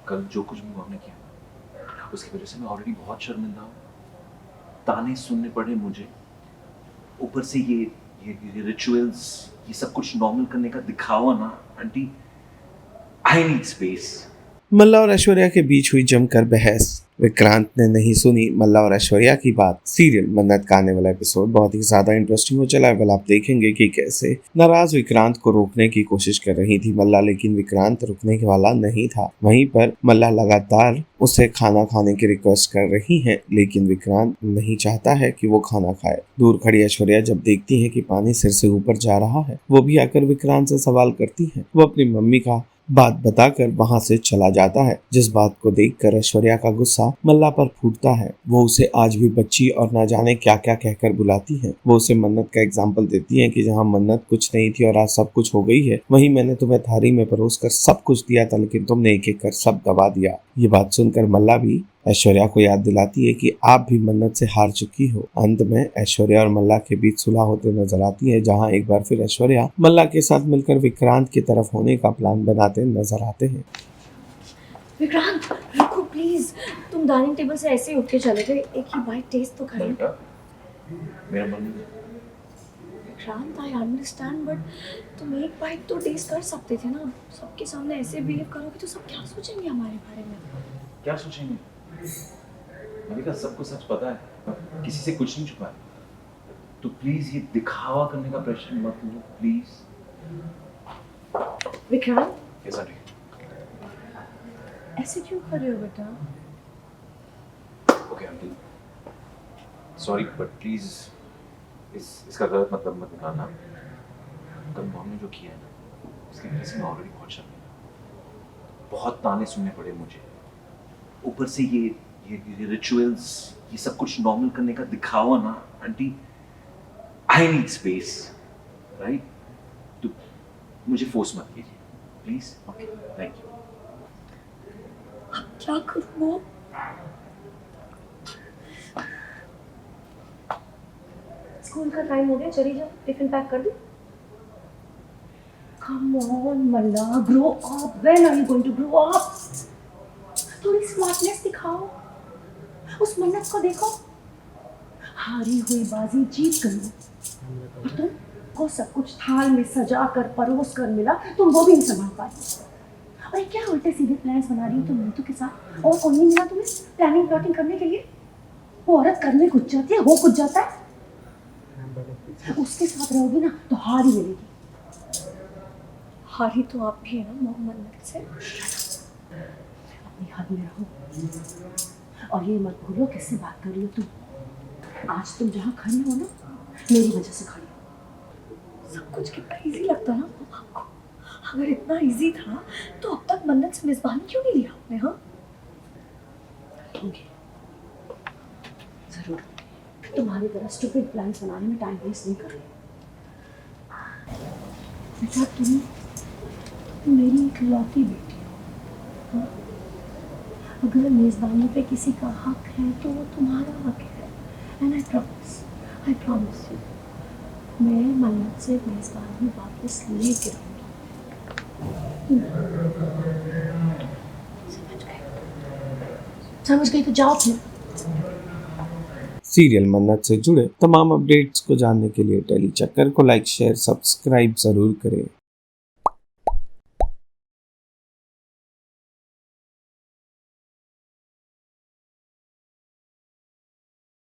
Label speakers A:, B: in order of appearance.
A: कल जो कुछ भी हमने किया उसकी वजह से मैं ऑलरेडी बहुत शर्मिंदा हूँ। ताने सुनने पड़े मुझे, ऊपर से ये रिचुअल्स, ये सब कुछ नॉर्मल करने का दिखावा ना aunty. I need space.
B: Malla और ऐश्वर्या के बीच हुई जमकर बहस। विक्रांत ने नहीं सुनी मल्ला और ऐश्वर्या की बात। सीरियल मन्नत का आने वाला एपिसोड बहुत ही ज्यादा इंटरेस्टिंग हो चला है। कल आप देखेंगे कि कैसे नाराज विक्रांत को रोकने की कोशिश कर रही थी मल्ला, लेकिन विक्रांत रुकने वाला नहीं था। वहीं पर मल्ला लगातार उसे खाना खाने की रिक्वेस्ट कर रही है, लेकिन विक्रांत नहीं चाहता है कि वो खाना खाए। दूर खड़ी ऐश्वर्या जब देखती है कि पानी सिर से ऊपर जा रहा है, वो भी आकर विक्रांत से सवाल करती है। वो अपनी मम्मी का बात बताकर वहां से चला जाता है, जिस बात को देखकर ऐश्वर्या का गुस्सा मल्ला पर फूटता है। वो उसे आज भी बच्ची और ना जाने क्या क्या कहकर बुलाती है। वो उसे मन्नत का एग्जाम्पल देती है कि जहाँ मन्नत कुछ नहीं थी और आज सब कुछ हो गई है, वहीं मैंने तुम्हें थाली में परोस कर सब कुछ दिया था, लेकिन तुमने एक एक कर सब दबा दिया। ये बात सुनकर मल्ला भी ऐश्वर्या को याद दिलाती है कि आप भी मन्नत से हार चुकी हो। अंत में ऐश्वर्या और मल्ला के बीच सुलह होते नजर आती है, जहां एक बार फिर ऐश्वर्या मल्ला के साथ मिलकर विक्रांत की तरफ होने का प्लान बनाते नजर आते हैं।
C: विक्रांत रुको प्लीज, तुम डाइनिंग टेबल से ऐसे ही उठ के चले गए, एक ही बाइट टेस्ट तो करें।
A: मेरा मन
C: विक्रांत आई अंडरस्टैंड, बट तुम एक बाइट तो टेस्ट कर सकते थे ना। सबके सामने ऐसे बिहेव करोगे तो सब क्या सोचेंगे हमारे बारे में?
A: क्या सोचेंगे? मलिका, सबको सच पता है, किसी से कुछ नहीं छुपा है। तो प्लीज ये दिखावा करने का प्रेशर मत लो प्लीज।
C: विक्रांत
A: ऐसा नहीं।
C: ऐसे क्यों कर रहे हो बेटा?
A: Okay aunty, sorry but please इसका गलत मतलब मत निकालना। कल हमने जो किया है ना, उसकी वजह से मैं ऑलरेडी बहुत शर्मिंदा। बहुत ताने सुनने पड़े मुझे, ऊपर से ये रिचुअल्स, ये सब कुछ नॉर्मल करने का दिखावा ना aunty. I need space, right? तो मुझे फोर्स मत कीजिए प्लीज। Okay, thank you.
C: क्या करूँ? स्कूल का टाइम हो गया, चली जाओ, टिफिन पैक कर दूं? Come on, Malla, grow up. When are you going to grow up? थोड़ी स्मार्टनेस दिखाओ। उस मन्नत को देखो, हारी हुई बाजी जीत गई, और तुम को सब कुछ थाल में सजा कर परोस कर मिला, तुम वो भी नहीं संभाल पाई। और ये क्या उल्टे सीधे प्लान्स बना रही हो तुम नीतू के साथ? और कौन नहीं मिला तुम्हें प्लानिंग प्लॉटिंग करने के लिए? वो औरत करने कुछ जाती है, वो कुछ जाता है। उसके साथ रहोगी ना तो हार ही मिलेगी। हारी तो आप भी है ना मन्नत से। अपनी हद में रहो, और ये मत भूलो किससे बात कर रही हो तुम। आज तुम जहाँ खड़ी हो ना, मेरी वजह से खड़ी हो। सब कुछ कितना इजी लगता ना आपको। अगर इतना इजी था तो अब तक मन्नत से मेजबानी क्यों नहीं लिया आपने? हाँ जरूर, तुम्हारी तरह स्टूपिड प्लान्स बनाने में टाइम वेस्ट नहीं कर रही। बेटा तुम मेरी इकलौती बेटी हो। हाँ? अगर मेजबानी पे किसी का हक है तो वो तुम्हारा हक है। एंड आई प्रॉमिस यू, मैं मन्नत से मेजबानी वापस लेके रहूँगी। समझ गई तो जाओ फिर।
B: सीरियल मन्नत से जुड़े तमाम अपडेट्स को जानने के लिए टेली चक्कर को लाइक, शेयर, सब्सक्राइब जरूर करें।